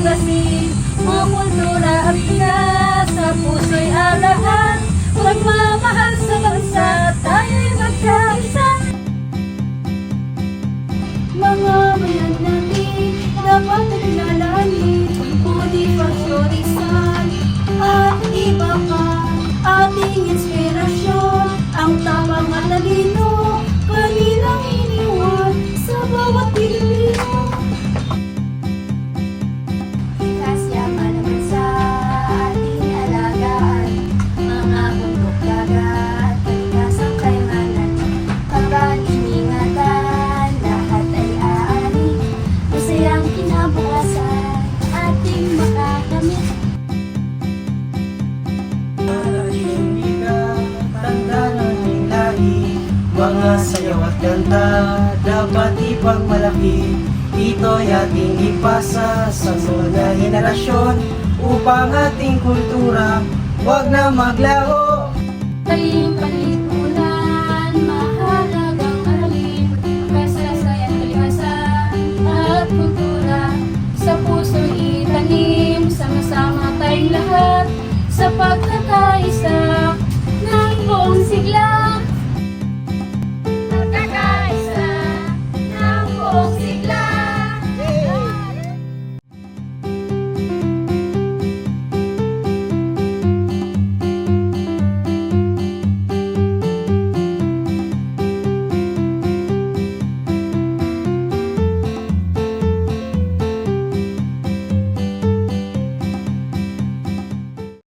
tuklasin, mga kultura ang Pinas, sa puso'y alahan, pagmamahal sa bansa, tayo'y magkaisa. Mga bayan natin, dapat naglalanin, motivasyon, rizal, at iba pa, ating inspirasyon, ang tamang at talino, kanilang iniwan sa bawat Pilipino. Kasyaman naman sa ating alagaan, mga bundok dagat, kalikasang kayamanan, pag-ingatan, lahat ay aari, masayang kinabukasan, ating makakamit. Tanda ng ating lahi, mga sayaw at kanta, dapat ipagmalaki. Ito'y ating ipasa sa sunod na henerasyon, upang ating kultura wag na maglaho. Tayong palikulan, mahalagang aralin, kasaysayan, kalikasan, at kultura. Sa puso'y itanim, sama-sama tayong lahat, sa pagkakaisa ng buong sigla.